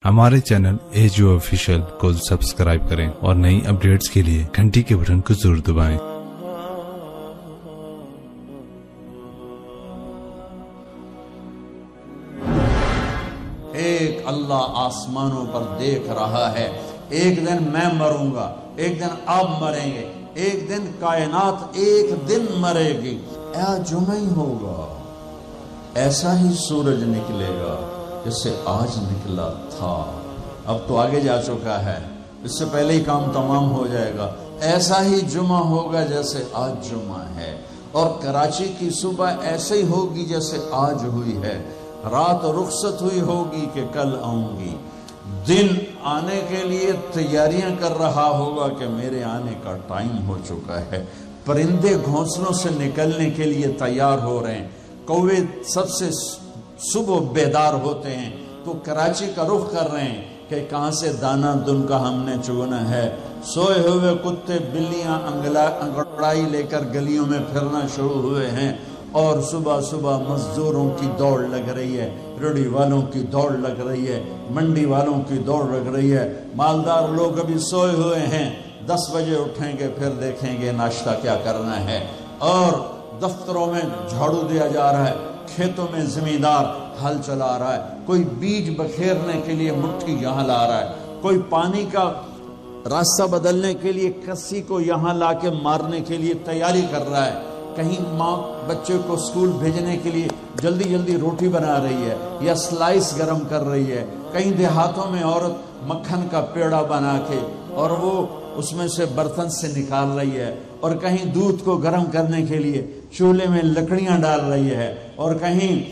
ہمارے channel AGO official کو subscribe کریں اور نئی اپڈیٹس کے لیے گھنٹی کے بٹن کو ضرور دبائیں۔ ایک اللہ آسمانوں پر دیکھ رہا ہے، ایک دن میں مروں گا، ایک دن آپ مریں گے، ایک دن کائنات ایک دن مرے گی، جمعہ ہی ہوگا، ایسا ہی سورج نکلے گا جس سے آج نکلا تھا، اب تو آگے جا چکا ہے، اس سے پہلے ہی کام تمام ہو جائے گا، ایسا ہی جمعہ ہوگا جیسے آج جمعہ ہے، اور کراچی کی صبح ایسے ہی ہوگی جیسے آج ہوئی ہے، رات رخصت ہوئی ہوگی کہ کل آؤں گی، دن آنے کے لیے تیاریاں کر رہا ہوگا کہ میرے آنے کا ٹائم ہو چکا ہے، پرندے گھونسلوں سے نکلنے کے لیے تیار ہو رہے ہیں، کوے سب سے صبح بیدار ہوتے ہیں تو کراچی کا رخ کر رہے ہیں کہ کہاں سے دانہ دن کا ہم نے چگنا ہے، سوئے ہوئے کتے بلیاں انگڑائی لے کر گلیوں میں پھرنا شروع ہوئے ہیں، اور صبح صبح مزدوروں کی دوڑ لگ رہی ہے، ریڑھی والوں کی دوڑ لگ رہی ہے، منڈی والوں کی دوڑ لگ رہی ہے، مالدار لوگ ابھی سوئے ہوئے ہیں، 10 بجے اٹھیں گے پھر دیکھیں گے ناشتہ کیا کرنا ہے، اور دفتروں میں جھاڑو دیا جا رہا ہے، کھیتوں میں زمیندار ہل چلا رہا ہے، کوئی بیج بکھیرنے کے لیے مٹھی یہاں لا رہا ہے، کوئی پانی کا راستہ بدلنے کے لیے کسی کو یہاں لا کے مارنے کے لیے تیاری کر رہا ہے، کہیں ماں بچے کو سکول بھیجنے کے لیے جلدی جلدی روٹی بنا رہی ہے یا سلائس گرم کر رہی ہے، کہیں دیہاتوں میں عورت مکھن کا پیڑا بنا کے اور وہ اس میں سے برتن سے نکال رہی ہے، اور کہیں دودھ کو گرم کرنے کے لیے چولہے میں لکڑیاں ڈال رہی ہے، اور کہیں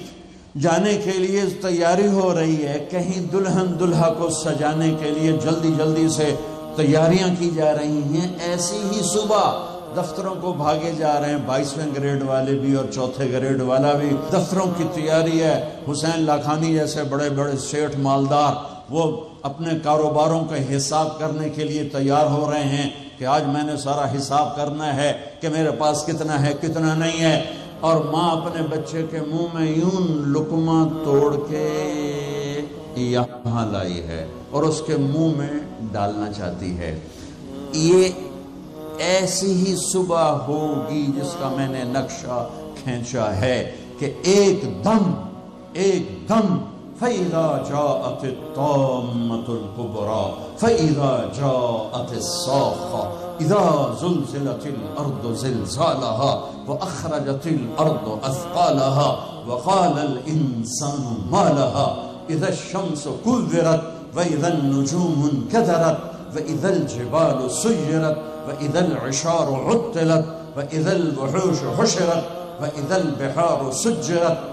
جانے کے لیے تیاری ہو رہی ہے، کہیں دلہن دلہا کو سجانے کے لیے جلدی جلدی سے تیاریاں کی جا رہی ہیں، ایسی ہی صبح دفتروں کو بھاگے جا رہے ہیں، 22ویں گریڈ والے بھی اور 4تھے گریڈ والا بھی، دفتروں کی تیاری ہے، حسین لاکھانی جیسے بڑے بڑے سیٹھ مالدار وہ اپنے کاروباروں کا حساب کرنے کے لیے تیار ہو رہے ہیں کہ آج میں نے سارا حساب کرنا ہے کہ میرے پاس کتنا ہے کتنا نہیں ہے، اور ماں اپنے بچے کے منہ میں یوں لقمہ توڑ کے یہاں لائی ہے اور اس کے منہ میں ڈالنا چاہتی ہے، یہ ایسی ہی صبح ہوگی جس کا میں نے نقشہ کھینچا ہے کہ ایک دم فَإِذَا جَاءَتِ الطَّامَّةُ الْكُبْرَى فَإِذَا جَاءَتِ الصَّاخَّةُ إِذَا زُلْزِلَتِ الْأَرْضُ زِلْزَالَهَا وَأَخْرَجَتِ الْأَرْضُ أَثْقَالَهَا وَقَالَ الْإِنسَانُ مَا لَهَا إِذَا الشَّمْسُ كُوِّرَتْ وَإِذَا النُّجُومُ انكَدَرَتْ وَإِذَا الْجِبَالُ سُيِّرَتْ وَإِذَا الْعِشَارُ عُطِّلَتْ وَإِذَا الْوُحُوشُ حُشِرَتْ وَإِذَا الْبِحَارُ سُجِّرَتْ،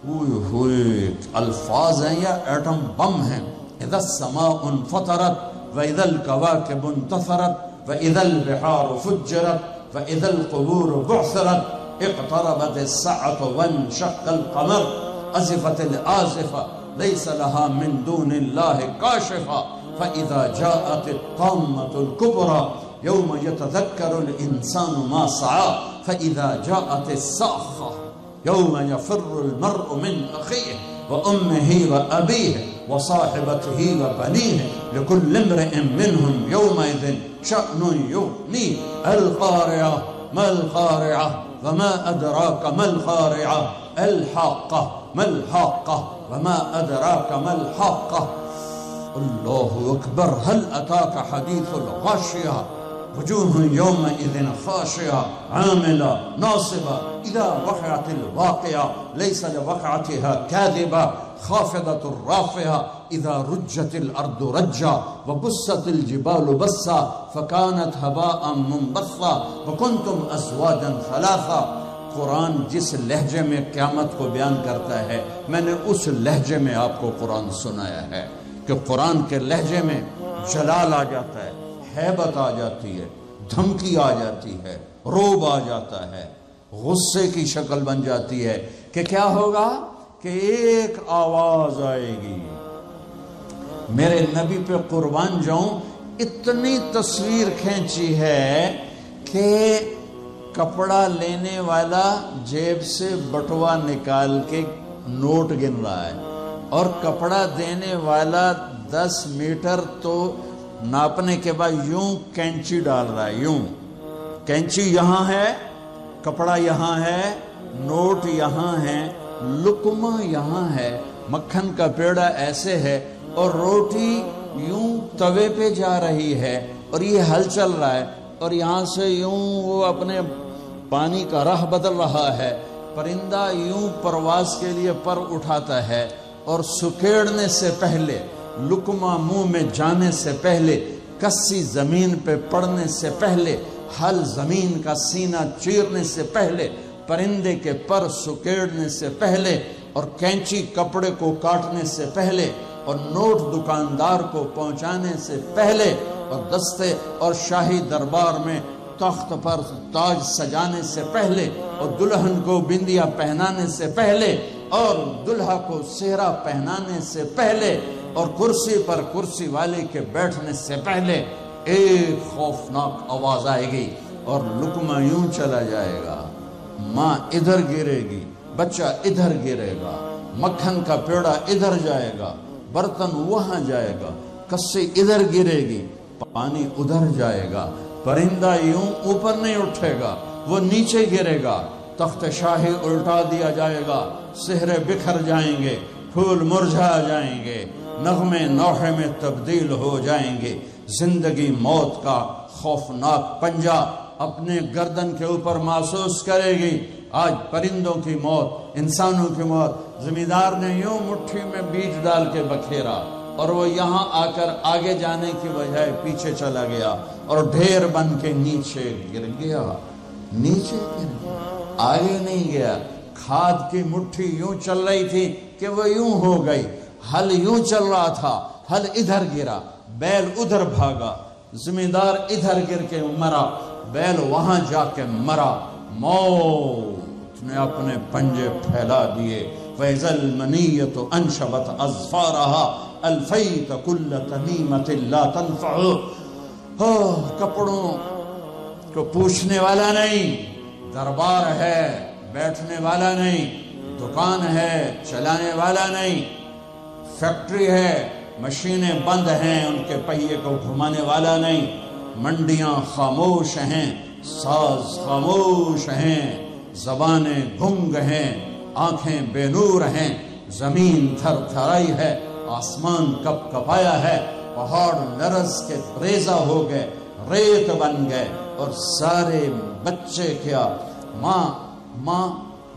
ہوئے الفاظ ہیں یا ایٹم بم ہیں، اذا السماء انفطرت واذا الكواكب انتثرت واذا البحار فجرت واذا القبور بعثرت اقتربت الساعة وانشق القمر ازفت الآزفة ليس لها من دون الله كاشفة فاذا جاءت الطامة الكبرى يوم يتذكر الانسان ما سعى فاذا جاءت الصاخة يوم يفر المرء من أخيه وأمه وأبيه وصاحبته وبنيه لكل امرئ منهم يومئذ شأن يغنيه القارعة ما القارعة وما أدراك ما القارعة الحاقة ما الحاقة وما أدراك ما الحاقة الله أكبر هل أتاك حديث الغاشية وجوه يومئذ خاشعة عاملة ناصبة إذا وقعت الواقعة ليس لوقعتها كاذبة خافضة رافعة إذا رجت الأرض رجا وبست الجبال بسا فكانت هباء منبثا وكنتم أزواجا ثلاثا۔ قرآن جس لہجے میں قیامت کو بیان کرتا ہے میں نے اس لہجے میں آپ کو قرآن سنایا ہے کہ قرآن کے لہجے میں جلال آ جاتا ہے، ہیبت آ جاتی ہے، دھمکی آ جاتی ہے، روب آ جاتا ہے، غصے کی شکل بن جاتی ہے کہ کیا ہوگا کہ ایک آواز آئے گی، میرے نبی پہ قربان جاؤں اتنی تصویر کھینچی ہے کہ کپڑا لینے والا جیب سے بٹوا نکال کے نوٹ گن رہا ہے، اور کپڑا دینے والا 10 میٹر تو ناپنے کے بعد یوں کینچی ڈال رہا ہے، یوں کینچی یہاں ہے، کپڑا یہاں ہے، نوٹ یہاں ہے، لقمہ یہاں ہے، مکھن کا پیڑا ایسے ہے، اور روٹی یوں توے پہ جا رہی ہے، اور یہ ہل چل رہا ہے، اور یہاں سے یوں وہ اپنے پانی کا راہ بدل رہا ہے۔ پرندہ یوں پرواز کے لیے پر اٹھاتا ہے، اور سکیڑنے سے پہلے، لقمہ منہ میں جانے سے پہلے، کسی زمین پہ پڑنے سے پہلے، ہل زمین کا سینہ چیرنے سے پہلے، پرندے کے پر سکیڑنے سے پہلے، اور کینچی کپڑے کو کاٹنے سے پہلے، اور نوٹ دکاندار کو پہنچانے سے پہلے، اور دستے اور شاہی دربار میں تخت پر تاج سجانے سے پہلے، اور دلہن کو بندیا پہنانے سے پہلے، اور دلہا کو سہرا پہنانے سے پہلے، اور کرسی پر کرسی والے کے بیٹھنے سے پہلے ایک خوفناک آواز آئے گی، اور لقمہ یوں چلا جائے گا، ماں ادھر گرے گی، بچہ ادھر گرے گا، مکھن کا پیڑا ادھر جائے گا، برتن وہاں جائے گا، کسی ادھر گرے گی، پانی ادھر جائے گا، پرندہ یوں اوپر نہیں اٹھے گا، وہ نیچے گرے گا، تخت شاہی الٹا دیا جائے گا، سہرے بکھر جائیں گے، پھول مرجھا جائیں گے، نغمے نوحے میں تبدیل ہو جائیں گے، زندگی موت کا خوفناک پنجہ اپنے گردن کے اوپر محسوس کرے گی۔ آج پرندوں کی موت، انسانوں کی موت، زمیندار نے یوں مٹھی میں بیج ڈال کے بکھیرا، اور وہ یہاں آ کر آگے جانے کی بجائے پیچھے چلا گیا، اور ڈھیر بن کے نیچے گر گیا، نیچے گر گیا، آگے نہیں گیا۔ کھاد کی مٹھی یوں چل رہی تھی کہ وہ یوں ہو گئی، ہل یوں چل رہا تھا، ہل ادھر گرا، بیل ادھر بھاگا، زمیندار ادھر گر کے مرا، بیل وہاں جا کے مرا، موت نے اپنے پنجے پھیلا دیے۔ فَإِذَا الْمَنِيَّةُ أَنْشَبَتْ أَظْفَارَهَا أَلْفَيْتَ كُلَّ تَمِيمَةٍ لَا تَنْفَعُ۔ کپڑوں کو پوچھنے والا نہیں، دربار ہے بیٹھنے والا نہیں، دکان ہے چلانے والا نہیں، فیکٹری ہے مشینیں بند ہیں ان کے پہیے کو گھمانے والا نہیں، منڈیاں خاموش ہیں، ساز خاموش ہیں، زبانیں گنگ ہیں، آنکھیں بے نور ہیں، زمین تھر تھرائی ہے، آسمان کپ کپایا ہے، پہاڑ لرز کے ریزہ ہو گئے، ریت بن گئے، اور سارے بچے کیا، ماں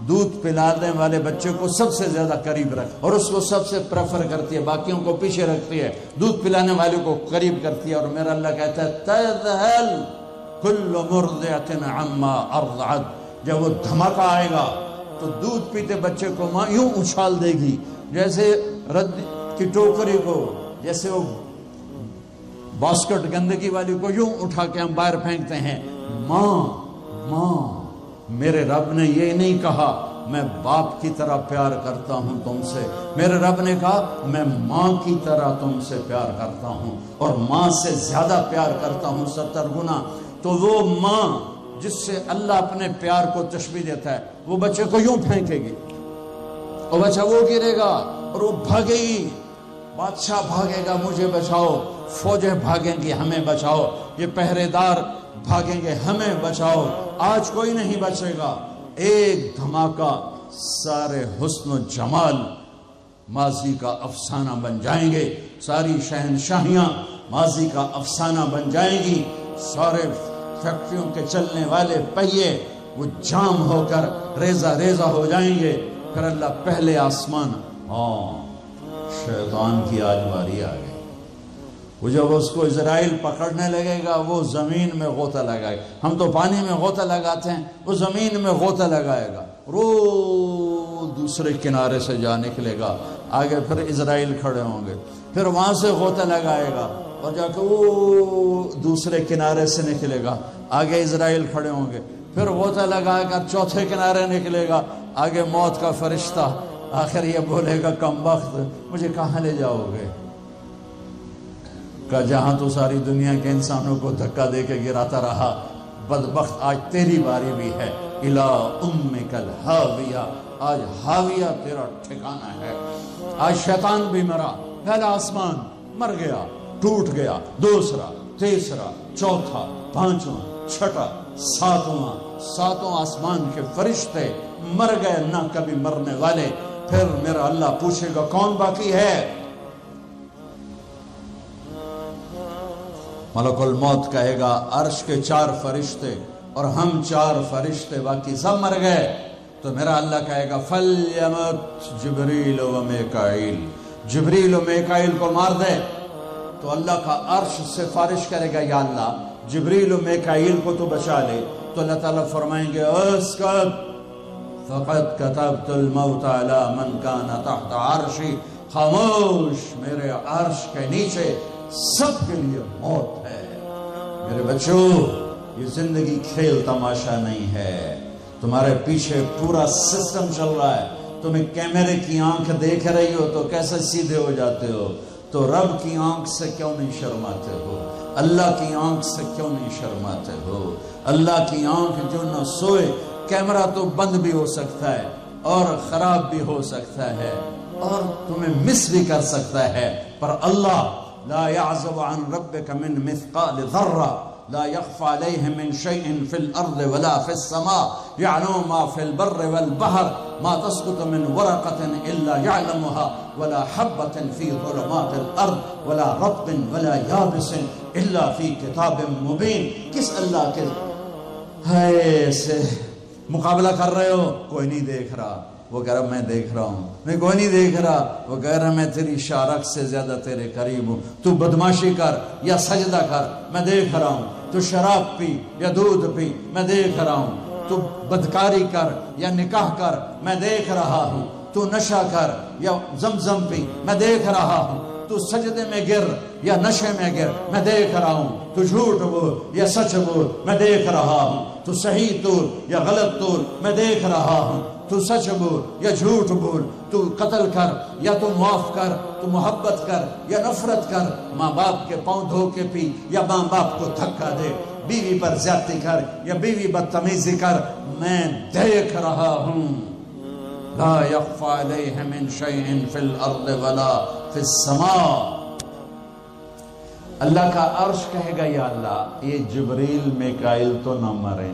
دودھ پلانے والے بچے کو سب سے زیادہ قریب رکھ، اور اس کو سب سے پریفر کرتی ہے، باقیوں کو پیچھے رکھتی ہے، دودھ پلانے والے کو قریب کرتی ہے۔ اور میرا اللہ کہتا ہے تذہل کل مرضعۃ عما ارضعت، جب وہ دھماکہ آئے گا تو دودھ پیتے بچے کو ماں یوں اچھال دے گی جیسے رد کی ٹوکری کو، جیسے وہ باسکٹ گندگی والی کو یوں اٹھا کے ہم باہر پھینکتے ہیں۔ ماں میرے رب نے یہ نہیں کہا میں باپ کی طرح پیار کرتا ہوں تم سے، میرے رب نے کہا میں ماں کی طرح تم سے پیار کرتا ہوں، اور ماں سے زیادہ پیار کرتا ہوں 70 گنا۔ تو وہ ماں جس سے اللہ اپنے پیار کو تشبیہ دیتا ہے، وہ بچے کو یوں پھینکے گی، اور بچہ وہ گرے گا، اور وہ بھاگے گی، بادشاہ بھاگے گا مجھے بچاؤ، فوجیں بھاگیں گی ہمیں بچاؤ، یہ پہرے دار بھاگیں گے ہمیں بچاؤ۔ آج کوئی نہیں بچے گا۔ ایک دھماکہ، سارے حسن و جمال ماضی کا افسانہ بن جائیں گے، ساری شہنشاہیاں ماضی کا افسانہ بن جائیں گی، سارے فیکٹریوں کے چلنے والے پہیے وہ جام ہو کر ریزہ ریزہ ہو جائیں گے۔ پھر اللہ پہلے آسمان، شیطان کی آج باری آ گئی۔ وہ جب اس کو اسرائیل پکڑنے لگے گا وہ زمین میں غوطہ لگائے گا، ہم تو پانی میں غوطہ لگاتے ہیں، وہ زمین میں غوطہ لگائے گا، دوسرے کنارے سے جا نکلے گا، آگے پھر اسرائیل کھڑے ہوں گے، پھر وہاں سے غوطہ لگائے گا، اور جا کے وہ دوسرے کنارے سے نکلے گا، آگے اسرائیل کھڑے ہوں گے، پھر غوطہ لگائے گا، چوتھے کنارے نکلے گا، آگے موت کا فرشتہ، آخر یہ بولے گا کمبخت مجھے کہاں لے جاؤ گے؟ کہ جہاں تو ساری دنیا کے انسانوں کو دھکا دے کے گراتا رہا، بدبخت آج تیری باری بھی ہے۔ اِلَىٰ أُمِّكَ الْحَاوِيَةِ آج حاویہ تیرا ٹھکانہ ہے. آج شیطان بھی مرا. پہلا آسمان مر گیا, ٹوٹ گیا, دوسرا, تیسرا, چوتھا, پانچواں, چھٹا, ساتواں آسمان کے فرشتے مر گئے, نہ کبھی مرنے والے. پھر میرا اللہ پوچھے گا کون باقی ہے؟ ملک الموت کہے گا عرش کے 4 فرشتے اور ہم 4 فرشتے باقی سب مر گئے. تو میرا اللہ کہے گا فَلْيَمُتْ جبریل و میکائیل, جبریل و میکائیل کو مار دے. تو اللہ کا عرش سفارش کرے گا یا اللہ جبریل و میکائیل کو تو بچا لے. تو اللہ تعالیٰ فرمائیں گے اسکت فقد كتبت الموت على من كان تحت عرشی. خاموش, میرے عرش کے نیچے سب کے لیے موت ہے. میرے بچوں, یہ زندگی کھیل تماشا نہیں ہے. تمہارے پیچھے پورا سسٹم چل رہا ہے. تمہیں کیمرے کی آنکھ دیکھ رہی ہو تو کیسے سیدھے ہو جاتے ہو؟ تو رب کی آنکھ سے کیوں نہیں شرماتے ہو؟ اللہ کی آنکھ سے کیوں نہیں شرماتے ہو؟ اللہ کی آنکھ جو نہ سوئے. کیمرہ تو بند بھی ہو سکتا ہے اور خراب بھی ہو سکتا ہے اور تمہیں مس بھی کر سکتا ہے, پر اللہ لا يعزب عن ربك من مثقال ذرة لا يخفى عليه من شيء في الأرض ولا في السماء يعلم ما في البر والبحر ما تسقط من ورقة إلا يعلمها ولا حبة في ظلمات الأرض ولا رطب ولا يابس إلا في كتاب مبين. کس اللہ کے ہے سے مقابلہ کر رہے ہو؟ کوئی نہیں دیکھ رہا. وہ کہہ رہا میں دیکھ رہا ہوں. میں کوئی نہیں دیکھ رہا. وہ کہہ رہا میں تیری شارک سے زیادہ تیرے قریب ہوں. تو بدماشی کر یا سجدہ کر, میں دیکھ رہا ہوں. تو شراب پی یا دودھ پی, میں دیکھ رہا ہوں. تو بدکاری کر یا نکاح کر, میں دیکھ رہا ہوں. تو نشہ کر یا زمزم پی, میں دیکھ رہا ہوں. تو سجدے میں گر یا نشے میں گر, میں دیکھ رہا ہوں. تو جھوٹ بول یا سچ بول, میں دیکھ رہا ہوں. تو صحیح طور یا غلط طور, میں دیکھ رہا ہوں. تو سچ بول یا جھوٹ بول, تو قتل کر یا تو معاف کر, تو محبت کر یا نفرت کر, ماں باپ کے پاؤں دھو کے پی یا ماں باپ کو دھکا دے, بیوی پر زیادتی کر یا بیوی بدتمیزی کر, میں دیکھ رہا ہوں. لا يخفى عليه من شيء في الارض ولا في السماء. اللہ کا عرش کہے گا یا اللہ یہ جبریل میکائیل تو نہ مریں,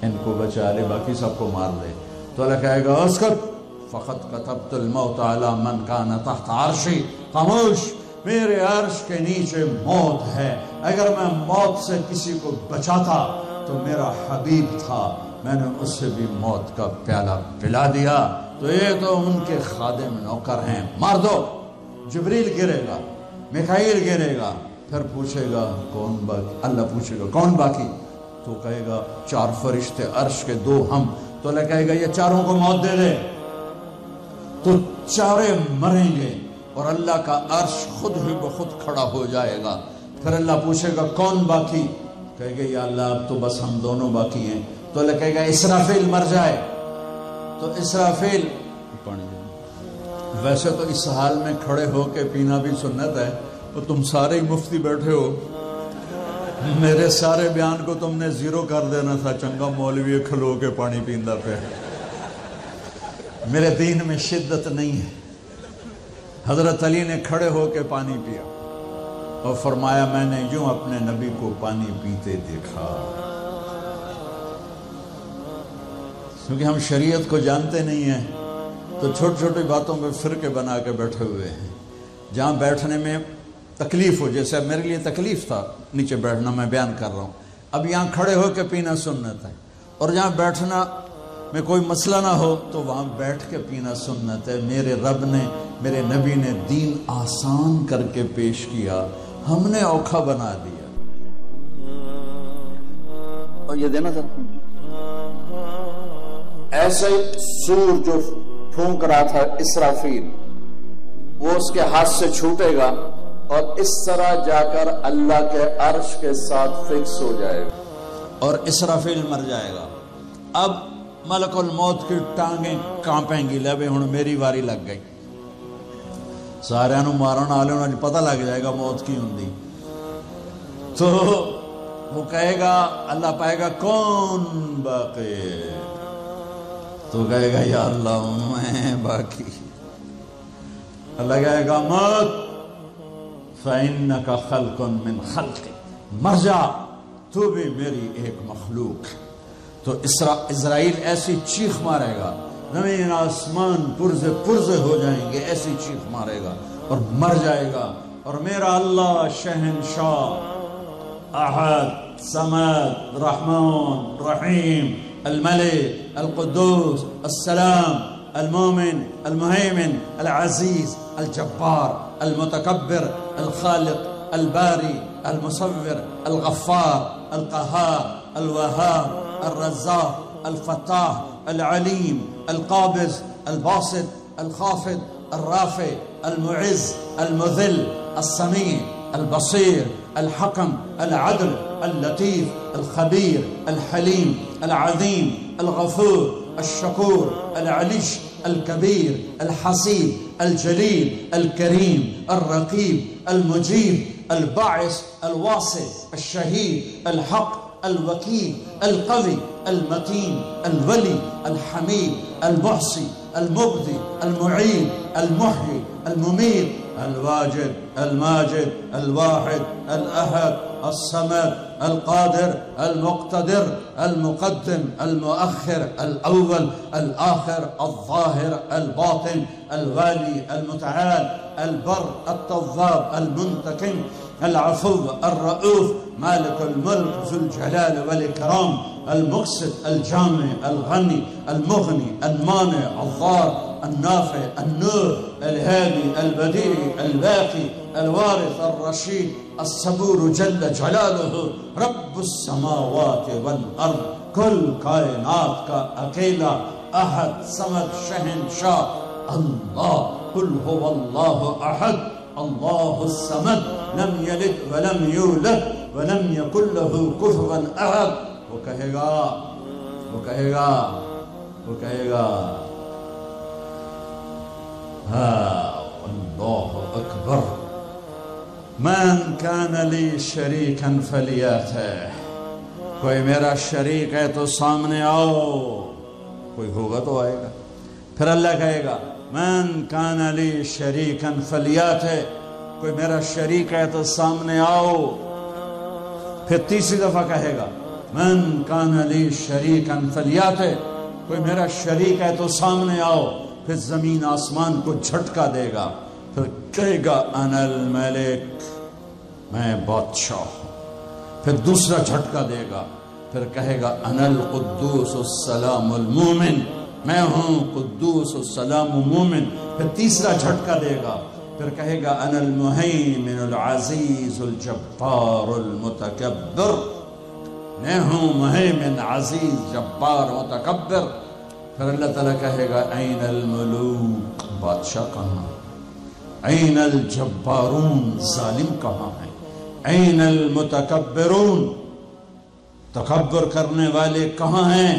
ان کو بچا لے, باقی سب کو مار دے. تو اللہ کہے گا اسکت فقط كتبت الموت على من كان تحت عرشی. خاموش, میرے عرش کے نیچے موت ہے. اگر میں موت سے کسی کو بچاتا تو میرا حبیب تھا, میں نے اس سے بھی موت کا پیالہ پلا دیا. تو یہ تو ان کے خادم نوکر ہیں, مار دو. جبریل گرے گا, میکائیل گرے گا, پھر پوچھے گا کون باقی؟ اللہ پوچھے گا کون باقی؟ تو کہے گا 4 فرشتے عرش کے 2 ہم. تو اللہ کہے گا یہ 4 کو موت دے دے. تو 4 مریں گے اور اللہ کا عرش خود ہی بخود کھڑا ہو جائے گا. پھر اللہ پوچھے گا کون باقی؟ کہے گا یا اللہ اب تو بس ہم دونوں باقی ہیں. تو اللہ کہے گا اسرافیل مر جائے. تو اسرافیل, ویسے تو اس حال میں کھڑے ہو کے پینا بھی سنت ہے, تو تم سارے ہی مفتی بیٹھے ہو, میرے سارے بیان کو تم نے 0 کر دینا تھا. چنگا مولوی کھلو کے پانی پیندا پہ. میرے دین میں شدت نہیں ہے. حضرت علی نے کھڑے ہو کے پانی پیا اور فرمایا میں نے یوں اپنے نبی کو پانی پیتے دیکھا. کیونکہ ہم شریعت کو جانتے نہیں ہیں تو چھوٹی چھوٹی باتوں میں فرقے بنا کے بیٹھے ہوئے ہیں. جہاں بیٹھنے میں تکلیف ہو, جیسے میرے لیے تکلیف تھا نیچے بیٹھنا, میں بیان کر رہا ہوں. اب یہاں کھڑے ہو کے پینا سنت ہے, اور جہاں بیٹھنا میں کوئی مسئلہ نہ ہو تو وہاں بیٹھ کے پینا سنت ہے. میرے رب نے, میرے نبی نے دین آسان کر کے پیش کیا, ہم نے اوکھا بنا دیا. اور یہ دینا سر, ایسے سور جو پھونک رہا تھا اسرافیل, وہ اس کے ہاتھ سے چھوٹے گا اور اس طرح جا کر اللہ کے عرش کے ساتھ فکس ہو جائے گا اور اسرافیل مر جائے گا. اب ملک الموت کی ٹانگیں کانپیں گی, لے ہن میری واری لگ گئی. سارے نو مارن والے انہوں پتہ لگ جائے گا موت کی ہوندی. تو وہ کہے گا, اللہ پائے گا کون باقی؟ تو کہے گا یا اللہ میں باقی. اللہ کہے گا موت فَإِنَّكَ خَلْقٌ مِّن خَلْقِ، مر جا تو بھی میری ایک مخلوق. تو اسرائیل ایسی چیخ مارے گا، زمین آسمان پرزے پرزے ہو جائیں گے، ایسی چیخ مارے گا اور مر جائے گا. اور میرا اللہ شہنشاہ احد صمد رحمان رحیم الملك القدوس السلام المؤمن المهيمن العزيز الجبار المتكبر الخالق الباري المصور الغفار القهار الوهاب الرزاق الفتاح العليم القابض الباسط الخافض الرافع المعز المذل السميع البصير الحكم العدل اللطيف الخبير الحليم العظيم الغفور الشكور العليش الكبير الحسيب الجليل الكريم الرقيب المجيب الباعث الواصل الشهيد الحق الوكيل القوي المتين الولي الحميد المحصي المبدي المعيد المحيي المميت الواجد الماجد الواحد الأحد الصمد القادر المقتدر المقدم المؤخر الأول الآخر الظاهر الباطن الوالي المتعال البر التواب المنتقم العفو الرؤوف مالك الملك ذو الجلال والإكرام المقسط الجامع الغني المغني المانع الضار النافع النور الهادي البديع الباقي الوارث الرشيد الصبور جل جلاله رب السماوات والأرض كل کائنات کا اکیلا احد صمد شہنشاہ اللہ. قل هو الله احد الله الصمد لم يلد ولم يولد ولم يكن له كفوا احد. وہ کہے گا اللہ اکبر. من کان لی شریکا فلیاتہ، کوئی میرا شریک ہے تو سامنے آؤ. کوئی ہوگا تو آئے گا. پھر اللہ کہے گا من کان لی شریکا فلیاتہ، کوئی میرا شریک ہے تو سامنے آؤ. پھر تیسری دفعہ کہے گا من کان لی شریکا فلیاتہ، کوئی میرا شریک ہے تو سامنے آؤ. پھر زمین آسمان کو جھٹکا دے گا. پھر کہے گا انا الملک، میں بادشاہ ہوں. پھر دوسرا جھٹکا دے گا. پھر کہے گا انا القدوس السلام المومن، میں ہوں قدوس السلام مومن. پھر تیسرا جھٹکا دے گا. پھر کہے گا انا المہیمن العزیز الجبار المتکبر، میں ہوں مہیمن عزیز جبار متکبر. پھر اللہ تعالیٰ کہے گا این الملوک، بادشاہ کہاں؟ این الجبارون، ظالم کہاں ہیں؟ این المتکبرون، تکبر کرنے والے کہاں ہیں؟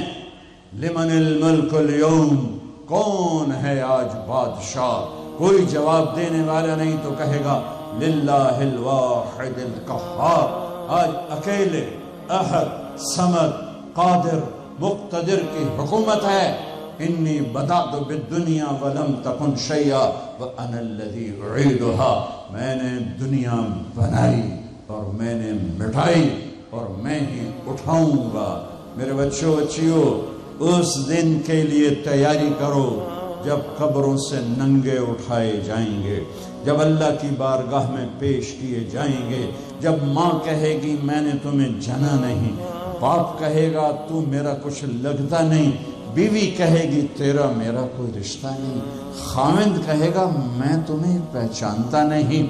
لمن الملک اليوم، کون ہے آج بادشاہ؟ کوئی جواب دینے والا نہیں تو کہے گا للہ الواحد القہار، آج اکیلے احد صمد قادر مقتدر کی حکومت ہے. انی بدأت بالدنیا ولم تکن شیئا وانا الذی اعیدها، میں نے دنیا بنائی اور میں نے مٹائی اور میں ہی اٹھاؤں گا. میرے بچیوں اس دن کے لیے تیاری کرو جب قبروں سے ننگے اٹھائے جائیں گے، جب اللہ کی بارگاہ میں پیش کیے جائیں گے، جب ماں کہے گی میں نے تمہیں جنا نہیں، باپ کہے گا تو میرا کچھ لگتا نہیں، بیوی کہے گی تیرا میرا کوئی رشتہ نہیں، خاوند کہے گا میں تمہیں پہچانتا نہیں،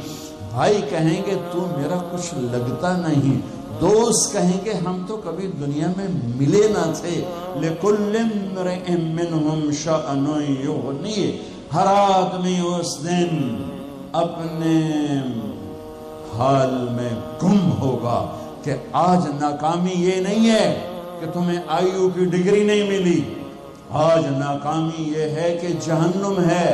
بھائی کہیں گے تو میرا کچھ لگتا نہیں، دوست کہیں گے ہم تو کبھی دنیا میں ملے نہ تھے. لِكُلِّ امْرِئٍ مِّنْهُمْ شَأْنٌ یغنیہ، ہر آدمی اس دن اپنے حال میں گم ہوگا کہ آج ناکامی یہ نہیں ہے کہ تمہیں آئیو کی ڈگری نہیں ملی، آج ناکامی یہ ہے کہ جہنم ہے.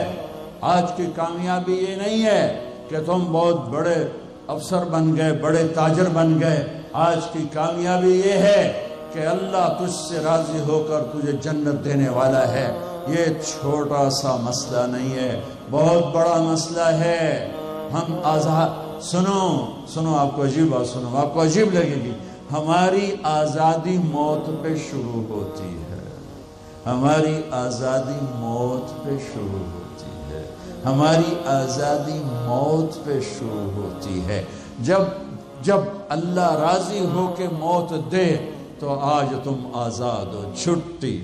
آج کی کامیابی یہ نہیں ہے کہ تم بہت بڑے افسر بن گئے، بڑے تاجر بن گئے. آج کی کامیابی یہ ہے کہ اللہ تجھ سے راضی ہو کر تجھے جنت دینے والا ہے، یہ چھوٹا سا مسئلہ نہیں ہے، بہت بڑا مسئلہ ہے۔ ہم آزاد، سنو آپ کو عجیب بات سنو، آپ کو عجیب لگے گی، ہماری آزادی موت پہ شروع ہوتی ہے، ہماری آزادی موت پہ شروع ہوتی ہے، ہماری آزادی موت پہ شروع ہوتی ہے۔ جب اللہ راضی ہو کے موت دے تو آج تم آزاد ہو، چھٹی